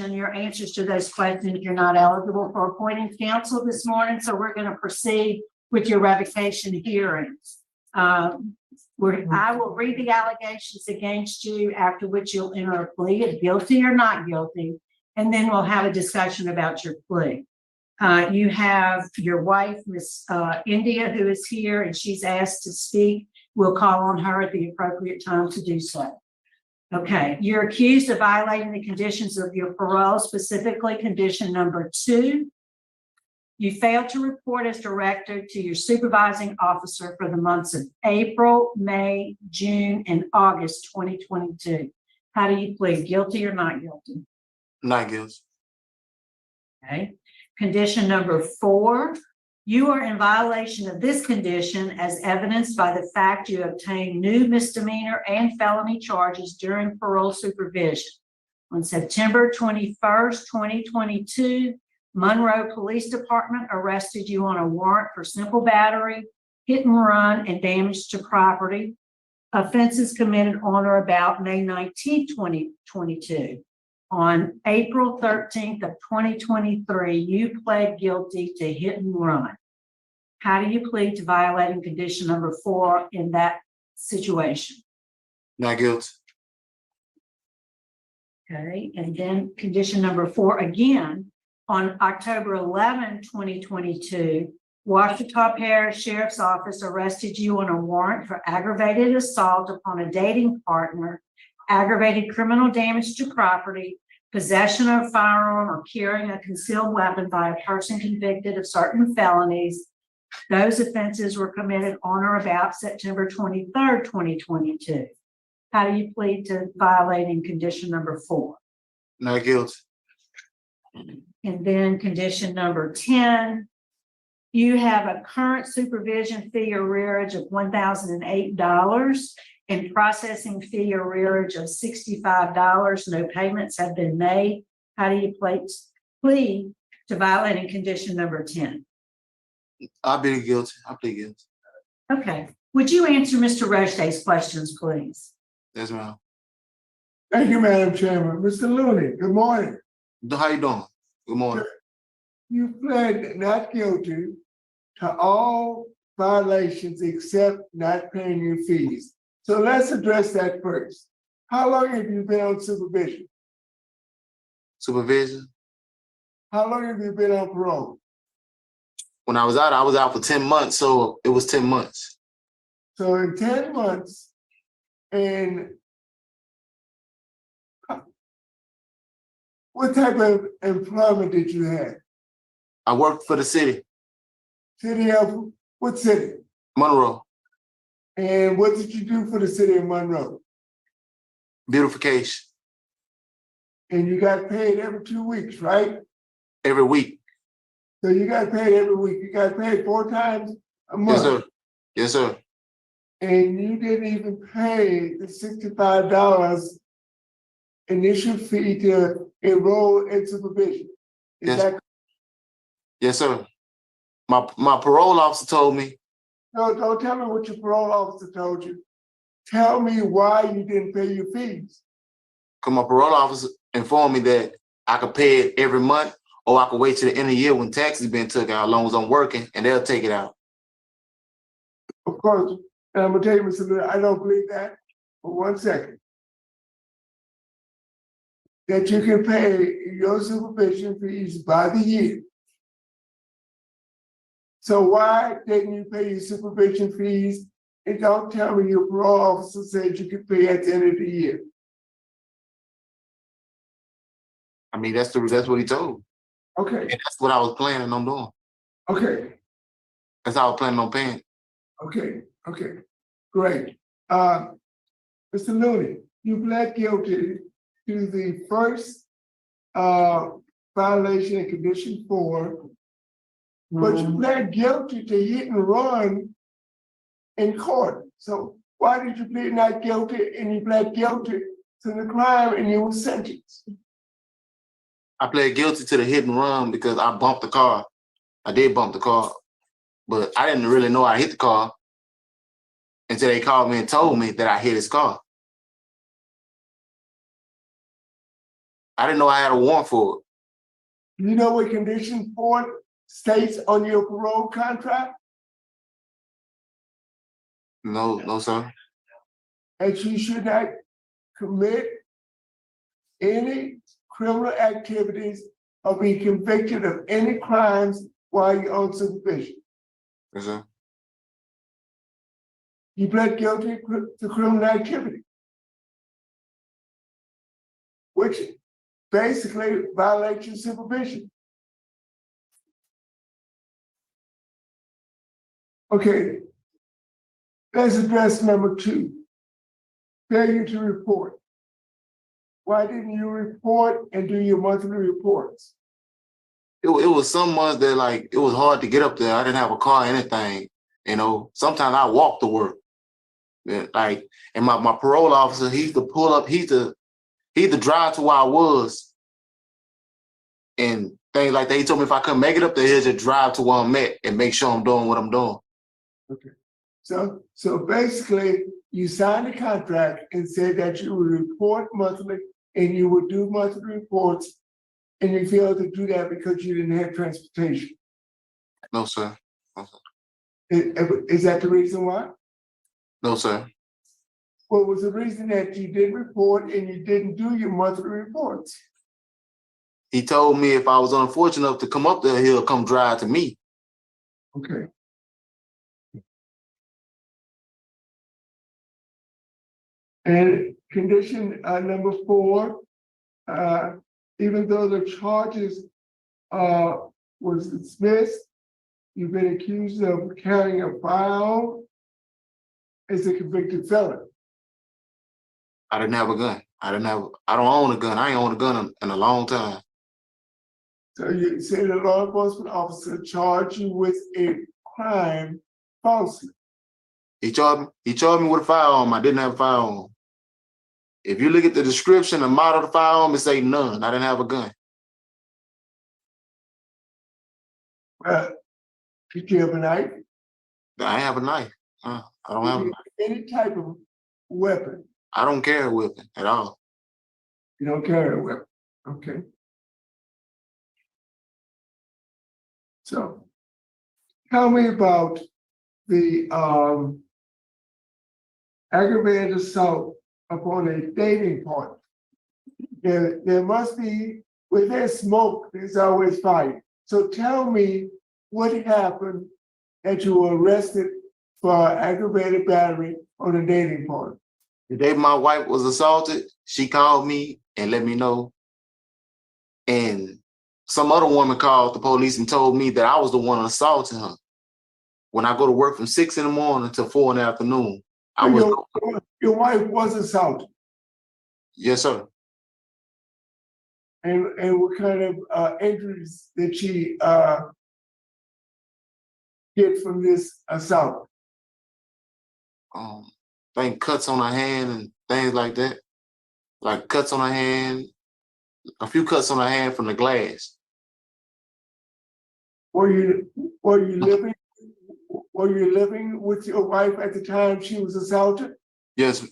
and your answers to those questions, you're not eligible for appointing counsel this morning, so we're going to proceed with your revocation hearings. I will read the allegations against you, after which you'll enter a plea of guilty or not guilty, and then we'll have a discussion about your plea. You have your wife, Miss India, who is here, and she's asked to speak. We'll call on her at the appropriate time to do so. Okay, you're accused of violating the conditions of your parole, specifically condition number 2. You failed to report as directed to your supervising officer for the months of April, May, June, and August 2022. How do you plead, guilty or not guilty? Not guilty. Okay. Condition number 4, you are in violation of this condition as evidenced by the fact you obtained new misdemeanor and felony charges during parole supervision. On September 21st, 2022, Monroe Police Department arrested you on a warrant for simple battery, hit and run, and damage to property. Offenses committed on or about May 19th, 2022. On April 13th of 2023, you pled guilty to hit and run. How do you plead to violating condition number 4 in that situation? Not guilty. Okay, and then condition number 4 again, on October 11, 2022, Ouachita Parish Sheriff's Office arrested you on a warrant for aggravated assault upon a dating partner, aggravated criminal damage to property, possession of a firearm, or carrying a concealed weapon by a person convicted of certain felonies. Those offenses were committed on or about September 23rd, 2022. How do you plead to violating condition number 4? Not guilty. And then condition number 10, you have a current supervision fee arrearage of $1,008 and processing fee arrearage of $65. No payments have been made. How do you plead to violating condition number 10? I plead guilty. I plead guilty. Okay. Would you answer Mr. Roche's questions, please? Yes, ma'am. Thank you, Madam Chairman. Mr. Looney, good morning. How you doing? Good morning. You pled not guilty to all violations except not paying your fees. So let's address that first. How long have you been on supervision? Supervision? How long have you been on parole? When I was out for 10 months, so it was 10 months. So in 10 months, and what type of employment did you have? I worked for the city. City of, what city? Monroe. And what did you do for the city of Monroe? Beautification. And you got paid every 2 weeks, right? Every week. So you got paid every week. You got paid 4 times a month. Yes, sir. Yes, sir. And you didn't even pay the $65 initial fee to enroll in supervision. Yes, sir. My parole officer told me. No, don't tell me what your parole officer told you. Tell me why you didn't pay your fees. Because my parole officer informed me that I could pay it every month, or I could wait till the end of the year when taxes been took out, as long as I'm working, and they'll take it out. Of course, and I'm gonna tell you, Mr. Little, I don't believe that for 1 second. That you can pay your supervision fees by the year. So why didn't you pay your supervision fees? And don't tell me your parole officer said you could pay at the end of the year. I mean, that's what he told me. Okay. And that's what I was planning on doing. Okay. That's how I was planning on paying. Okay. Okay. Great. Mr. Looney, you pled guilty to the first violation in condition 4, but you pled guilty to hit and run in court. So why did you plead not guilty and you pled guilty to the crime and you were sentenced? I pled guilty to the hit and run because I bumped the car. I did bump the car, but I didn't really know I hit the car until they called me and told me that I hit his car. I didn't know I had a warrant for it. You know what condition 4 states on your parole contract? No, sir. That you should not commit any criminal activities or be convicted of any crimes while you're on supervision. Yes, sir. You pled guilty to criminal activity, which basically violates your supervision. Okay, let's address number 2, failure to report. Why didn't you report and do your monthly reports? It was some months that like it was hard to get up there. I didn't have a car or anything. You know, sometimes I walked to work. Yeah, like, and my parole officer, he used to pull up, he used to drive to where I was and things like that. He told me if I couldn't make it up there, he'd just drive to where I'm at and make sure I'm doing what I'm doing. Okay. So basically, you signed a contract and said that you would report monthly and you would do monthly reports, and you failed to do that because you didn't have transportation. No, sir. Is that the reason why? No, sir. What was the reason that you didn't report and you didn't do your monthly reports? He told me if I was unfortunate enough to come up there, he'll come drive to me. Okay. And condition number 4, even though the charges was dismissed, you've been accused of carrying a firearm as a convicted felon. I didn't have a gun. I don't own a gun. I ain't owned a gun in a long time. So you say the law enforcement officer charged you with a crime falsely. He charged me with a firearm. I didn't have a firearm. If you look at the description, the model of the firearm, it say none. I didn't have a gun. Did you have a knife? I have a knife. I don't have a knife. Any type of weapon? I don't carry a weapon at all. You don't carry a weapon. Okay. So tell me about the aggravated assault upon a dating partner. There must be, where there's smoke, there's always fire. So tell me what happened that you were arrested for aggravated battery on a dating partner. The day my wife was assaulted, she called me and let me know. And some other woman called the police and told me that I was the one assaulting her. When I go to work from 6 in the morning to 4 in the afternoon, Your wife was assaulted. Yes, sir. And what kind of injuries did she get from this assault? I think cuts on her hand and things like that. Like cuts on her hand, a few cuts on her hand from the glass. Were you living with your wife at the time she was assaulted? Yes, sir.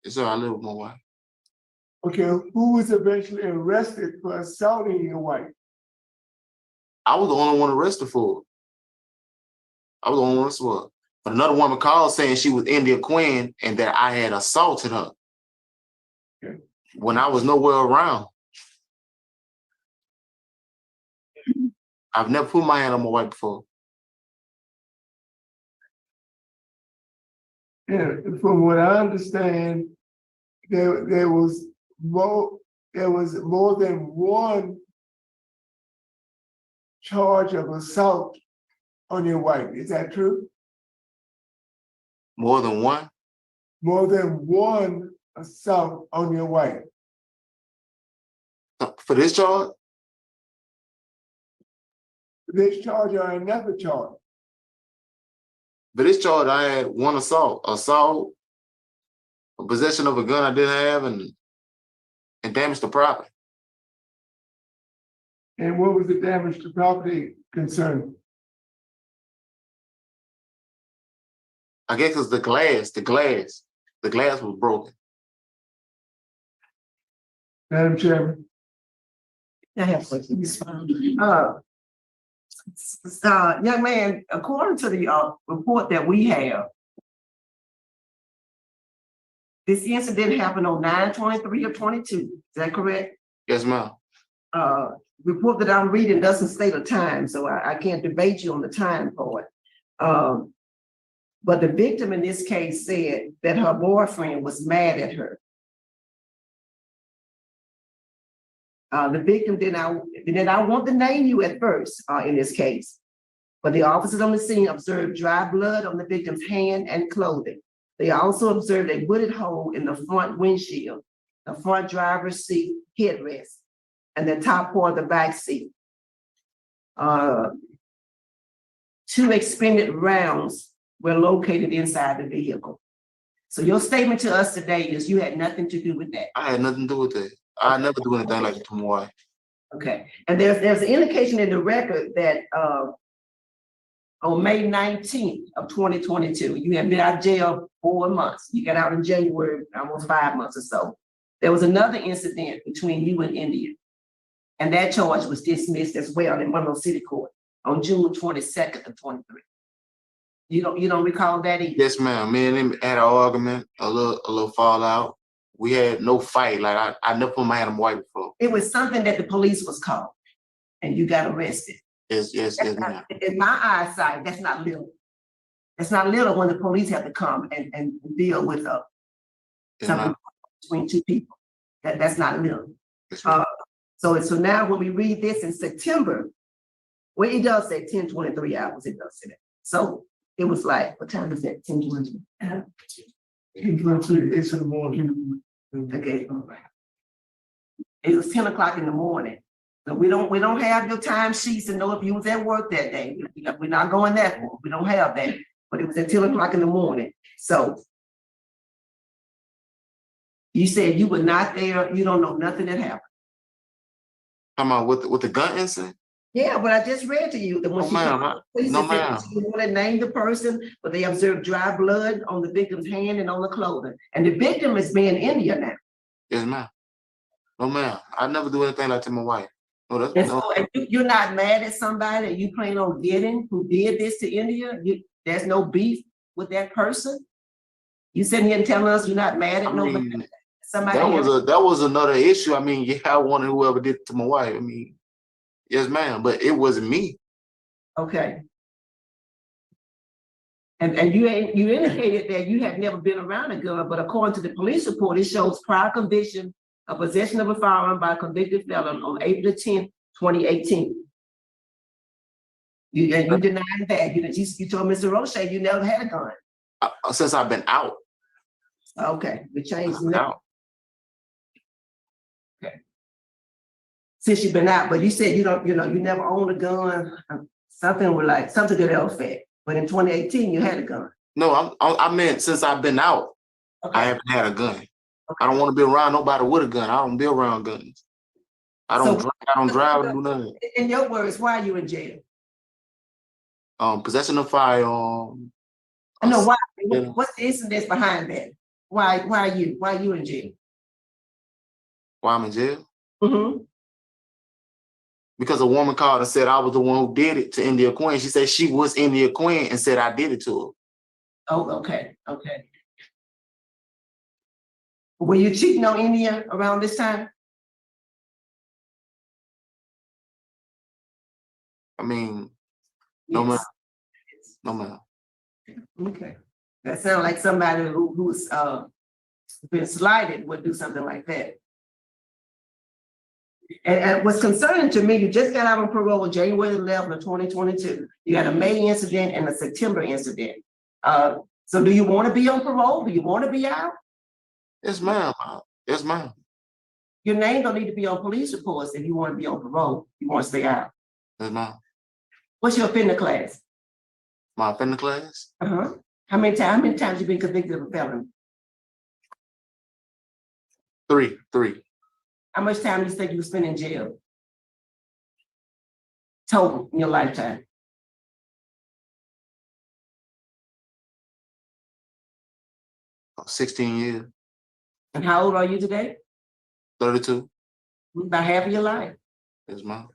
Yes, sir. I live with my wife. Okay, who was eventually arrested for assaulting your wife? I was the only one arrested for it. I was the only one arrested for it. But another woman called saying she was India Queen and that I had assaulted her. Okay. When I was nowhere around. I've never put my hand on my wife before. Yeah, from what I understand, there was more than one charge of assault on your wife. Is that true? More than one? More than one assault on your wife. For this charge? This charge or another charge? For this charge, I had one assault, possession of a gun I didn't have, and damage to property. And what was the damage to property concern? I guess it's the glass. The glass was broken. Madam Chairman. I have questions. Young man, according to the report that we have, this incident happened on 9/23 of 22. Is that correct? Yes, ma'am. Report that I'm reading doesn't state a time, so I can't debate you on the time part. But the victim in this case said that her boyfriend was mad at her. The victim did not want to name you at first in this case, but the officers on the scene observed dry blood on the victim's hand and clothing. They also observed a wooded hole in the front windshield, the front driver's seat headrest, and the top part of the back seat. 2 expended rounds were located inside the vehicle. So your statement to us today is you had nothing to do with that. I had nothing to do with that. I never do anything like that to my wife. Okay, and there's an indication in the record that on May 19th of 2022, you had been out of jail 4 months. You got out in January, almost 5 months or so. There was another incident between you and India, and that charge was dismissed as well in Monroe City Court on June 22nd of 23. You don't recall that either? Yes, ma'am. Me and him had an argument, a little fallout. We had no fight. Like I never put my hand on my wife before. It was something that the police was called, and you got arrested. Yes, ma'am. In my eyesight, that's not little. It's not little when the police have to come and deal with Yes, something ma'am. between 2 people. That's not little. Yes, ma'am. So now when we read this in September, well, it does say 10:23 hours. It does say that. So it was like, what time is that? 10:20. It's in the morning. Okay. All right. It was 10 o'clock in the morning. So we don't have your time sheets to know if you was at work that day. We're not going that far. We don't have that. But it was at 10 o'clock in the morning. So you said you were not there. You don't know nothing that happened. Talking about with the gun incident? Yeah, but I just read to you that when No, ma'am. No, ma'am. she didn't want to name the person, but they observed dry blood on the victim's hand and on the clothing. And the victim is being India now. Yes, ma'am. No, ma'am. I never do anything like that to my wife. No, that's And no. so if you're not mad at somebody that you plan on getting who did this to India, there's no beef with that person. You sitting here and telling us you're not mad at I nobody. mean, Somebody that was another issue. I mean, yeah, I wanted whoever did it to my wife. I mean, yes, ma'am, but it wasn't me. Okay. And you indicated that you had never been around a gun, but according to the police report, it shows prior conviction of possession of a firearm by a convicted felon on April 10th, 2018. You denied that. You told Mr. Roche you never had a gun. Since I've been out. Okay, we changed I've been that. out. Since you've been out, but you said you never owned a gun, something to that effect. But in 2018, you had a gun. No, I meant since I've been out, Okay. I haven't had a gun. Okay. I don't want to be around nobody with a gun. I don't be around guns. I don't drive and do nothing. In your words, why are you in jail? Possession of firearm. I know why. Yeah. What's the incident behind that? Why are you in jail? Why I'm in jail? Mm-hmm. Because a woman called and said I was the one who did it to India Queen. She said she was India Queen and said I did it to her. Oh, okay. Were you cheating on India around this time? I mean, no, ma'am. No, ma'am. Okay. That sounds like somebody who's been slighted would do something like that. And what's concerning to me, you just got out on parole on January 11th of 2022. You had a May incident and a September incident. So do you want to be on parole? Do you want to be out? Yes, ma'am. Yes, ma'am. Your name don't need to be on police reports if you want to be on parole. You want to stay out. Yes, ma'am. What's your offender class? My offender class? Uh-huh. How many times you been convicted of a felony? 3. How much time do you think you spend in jail? Total in your lifetime? 16 years, And how old are you today? 32. About half of your life. Yes, ma'am.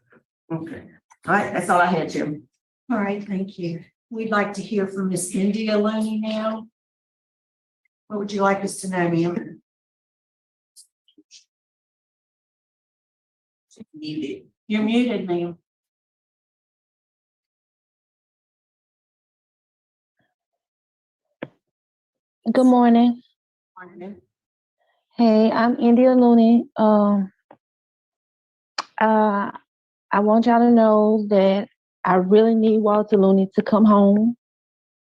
Okay. All right, that's all I had, Chairman. All right, thank you. We'd like to hear from Miss India Looney now. What would you like us to know, ma'am? You're muted, ma'am. Good morning. Hey, I'm India Looney. I want y'all to know that I really need Walter Looney to come home.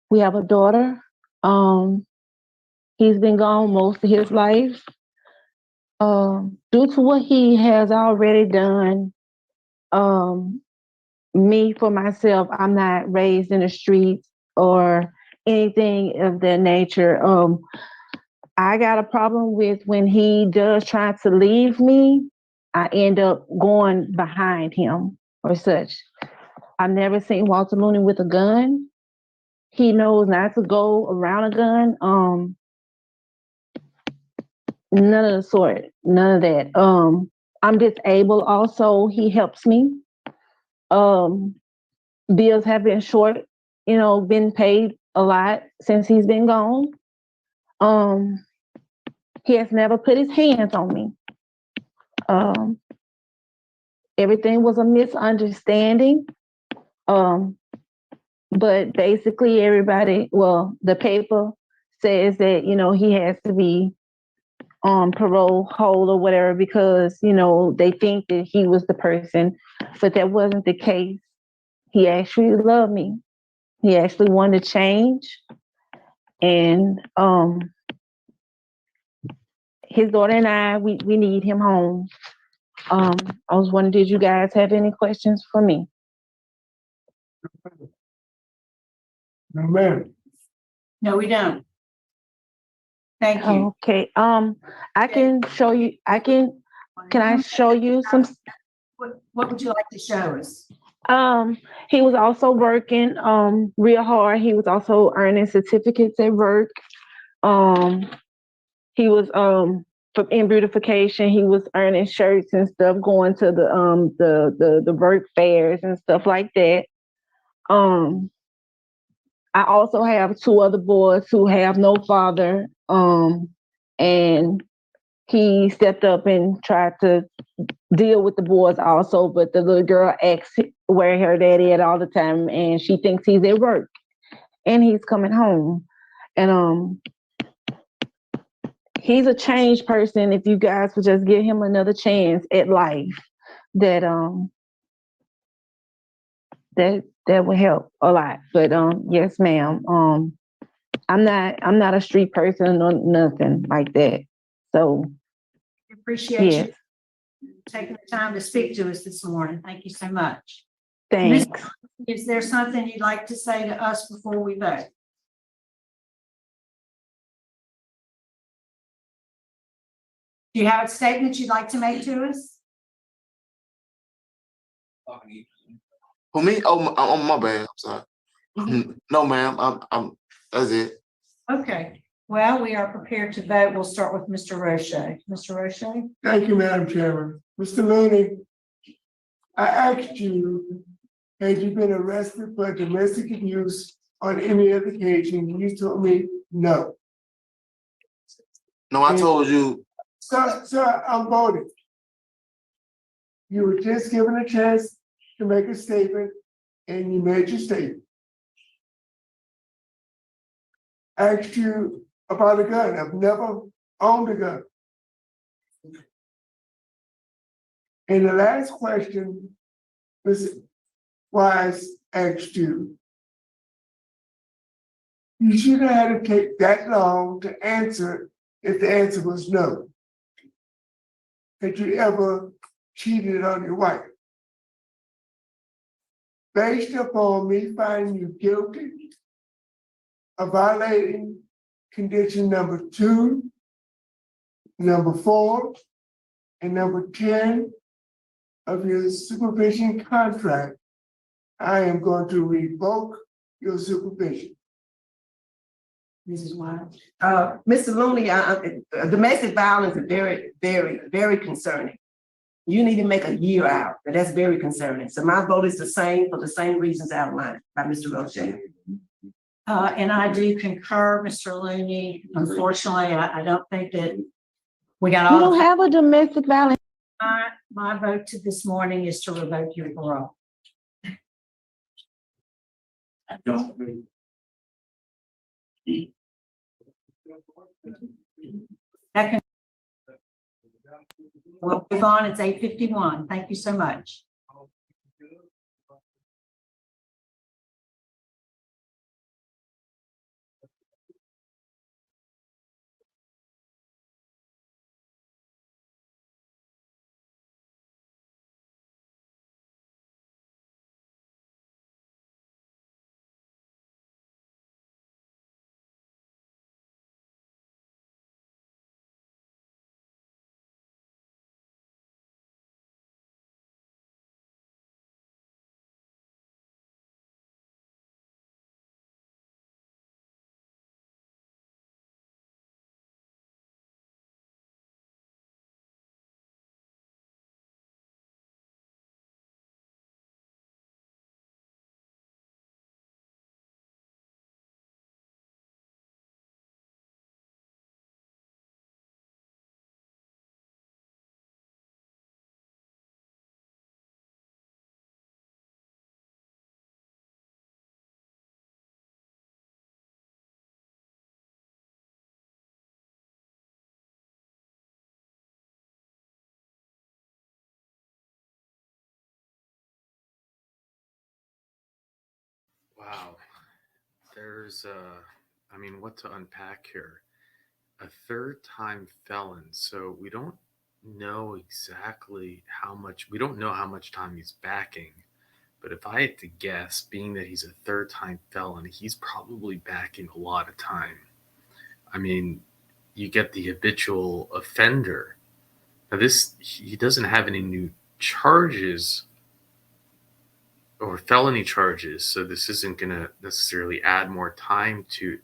We have a daughter. He's been gone most of his life. Due to what he has already done, me for myself, I'm not raised in the streets or anything of that nature. I got a problem with when he does try to leave me, I end up going behind him or such. I've never seen Walter Looney with a gun. He knows not to go around a gun. None of the sort, none of that. I'm disabled also. He helps me. Bills have been short, been paid a lot since he's been gone. He has never put his hands on me. Everything was a misunderstanding. But basically everybody, the paper says that, he has to be on parole hold or whatever because, they think that he was the person, but that wasn't the case. He actually loved me. He actually wanted to change. And his daughter and I, we need him home. I was wondering, did you guys have any questions for me? No, ma'am. No, we don't. Thank you. Okay. I can show you. Can I show you some? What would you like to show us? He was also working real hard. He was also earning certificates at work. He was in beautification. He was earning shirts and stuff, going to the work fairs and stuff like that. I also have two other boys who have no father. And he stepped up and tried to deal with the boys also, but the little girl asks where her daddy at all the time, and she thinks he's at work, and he's coming home. And he's a changed person. If you guys would just give him another chance at life, that would help a lot. But yes, ma'am. I'm not a street person or nothing like that. So Appreciate yes, you taking the time to speak to us this morning. Thank you so much. thanks. Is there something you'd like to say to us before we vote? Do you have a statement you'd like to make to us? For me, my bad. I'm sorry. No, ma'am. I'm. That's it. Okay. Well, we are prepared to vote. We'll start with Mr. Roche. Mr. Roche? Thank you, Madam Chairman. Mr. Looney, I asked you, had you been arrested for domestic abuse on any other occasion? You told me no. No, I told you. Sir, I'm voting. You were just given a chance to make a statement, and you made your statement. I asked you about a gun. I've never owned a gun. And the last question, Ms. Wise asked you, you shouldn't have had to take that long to answer if the answer was no. Had you ever cheated on your wife? Based upon me finding you guilty of violating condition number 2, number 4, and number 10 of your supervision contract, I am going to revoke your supervision. Mrs. White? Mr. Looney, domestic violence is very, very, very concerning. You need to make a year out, and that's very concerning. So my vote is the same for the same reasons outlined by Mr. Roche. And I do concur, Mr. Looney. Unfortunately, I don't think that we got We all. don't have a domestic violence. My vote to this morning is to revoke your parole. I don't agree. We'll move on. It's 8:51. Thank you so much. Wow. There's I mean, what to unpack here? A third time felon. So we don't know exactly we don't know how much time he's backing. But if I had to guess, being that he's a third time felon, he's probably backing a lot of time. I mean, you get the habitual offender. Now he doesn't have any new charges or felony charges, so this isn't going to necessarily add more time to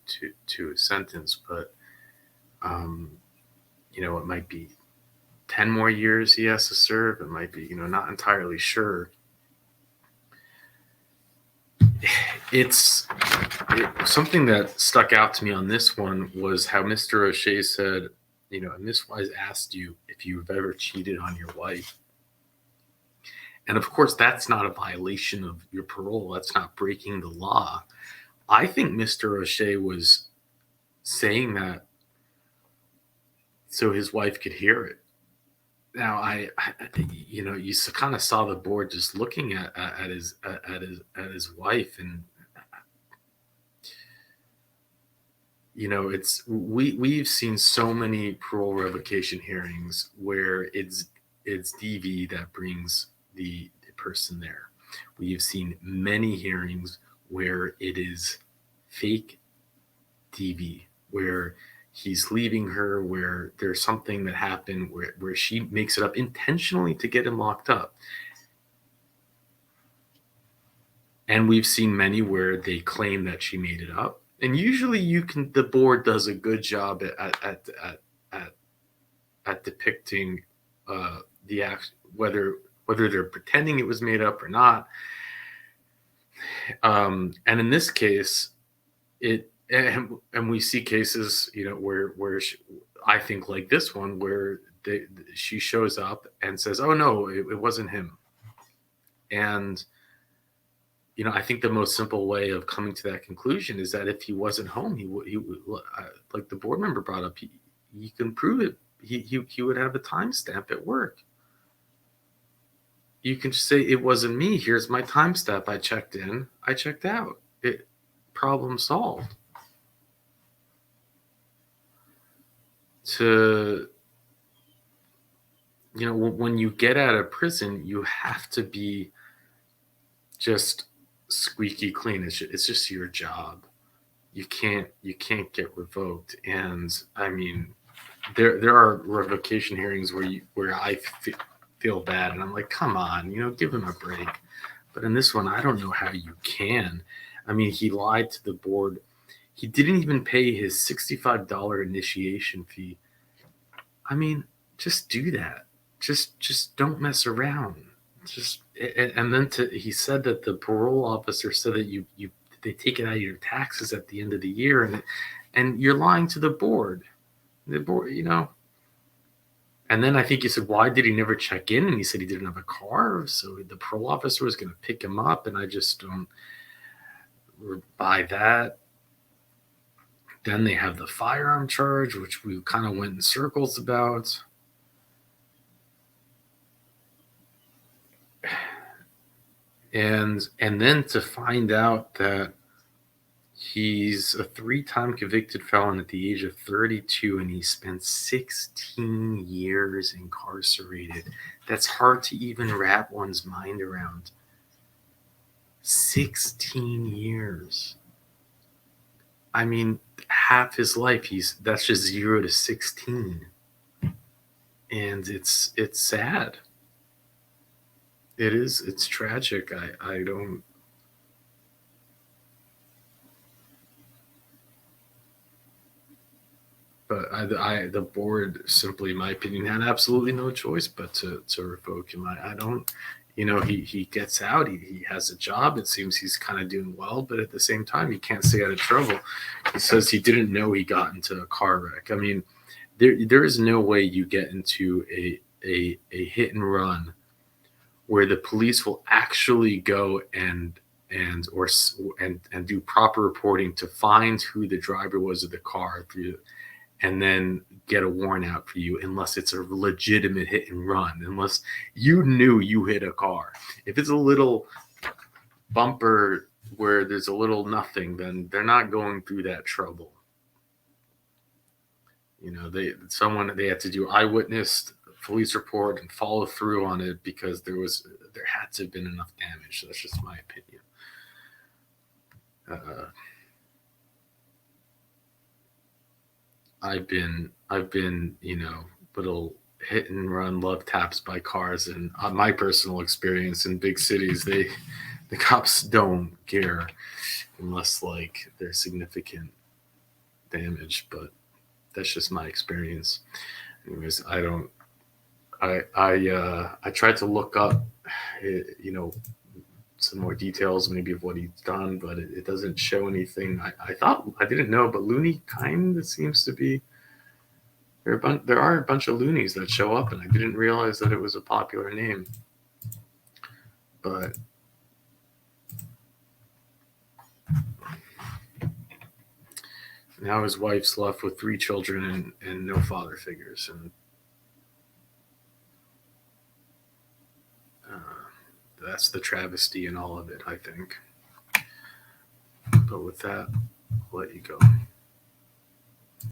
a sentence, but it might be 10 more years he has to serve. It might be, not entirely sure. Something that stuck out to me on this one was how Mr. O'Shea said, Miss Wise asked you if you've ever cheated on your wife. And of course, that's not a violation of your parole. That's not breaking the law. I think Mr. O'Shea was saying that so his wife could hear it. Now, you kind of saw the board just looking at his wife, and we've seen so many parole revocation hearings where it's DV that brings the person there. We've seen many hearings where it is fake DV, where he's leaving her, where there's something that happened where she makes it up intentionally to get him locked up. And we've seen many where they claim that she made it up. And usually the board does a good job at depicting the act, whether they're pretending it was made up or not. And in this case, and we see cases, where I think like this one, where she shows up and says, "Oh no, it wasn't him." And I think the most simple way of coming to that conclusion is that if he wasn't home, he would, like the board member brought up, he can prove it. He would have a timestamp at work. You can just say, "It wasn't me. Here's my timestamp. I checked in. I checked out. Problem solved." When you get out of prison, you have to be just squeaky clean. It's just your job. You can't get revoked. And I mean, there are revocation hearings where I feel bad, and I'm like, come on, give him a break. But in this one, I don't know how you can. I mean, he lied to the board. He didn't even pay his $65 initiation fee. I mean, just do that. Just don't mess around. And then he said that the parole officer said that they take it out of your taxes at the end of the year, and you're lying to the board. The board, And then I think he said, why did he never check in? And he said he didn't have a car, so the parole officer was going to pick him up, and I just don't buy that. Then they have the firearm charge, which we kind of went in circles about. And then to find out that he's a 3-time convicted felon at the age of 32, and he spent 16 years incarcerated. That's hard to even wrap one's mind around. 16 years. I mean, half his life, that's just 0 to 16. And it's sad. It is. It's tragic. I don't. But the board simply, in my opinion, had absolutely no choice but to revoke him. I don't. He gets out. He has a job. It seems he's kind of doing well, but at the same time, he can't stay out of trouble. He says he didn't know he got into a car wreck. I mean, there is no way you get into a hit and run where the police will actually go and do proper reporting to find who the driver was of the car and then get a warrant out for you, unless it's a legitimate hit and run, unless you knew you hit a car. If it's a little bumper where there's a little nothing, then they're not going through that trouble. They had to do eyewitness police report and follow through on it because there had to have been enough damage. That's just my opinion. I've been, little hit and run love taps by cars, and on my personal experience in big cities, the cops don't care unless there's significant damage. But that's just my experience. Anyways, I tried to look up, some more details maybe of what he's done, but it doesn't show anything. I thought, I didn't know, but loony kind of seems to be, there are a bunch of loonies that show up, and I didn't realize that it was a popular name. But now his wife's left with 3 children and no father figures, and that's the travesty in all of it, I think. But with that, I'll let you go.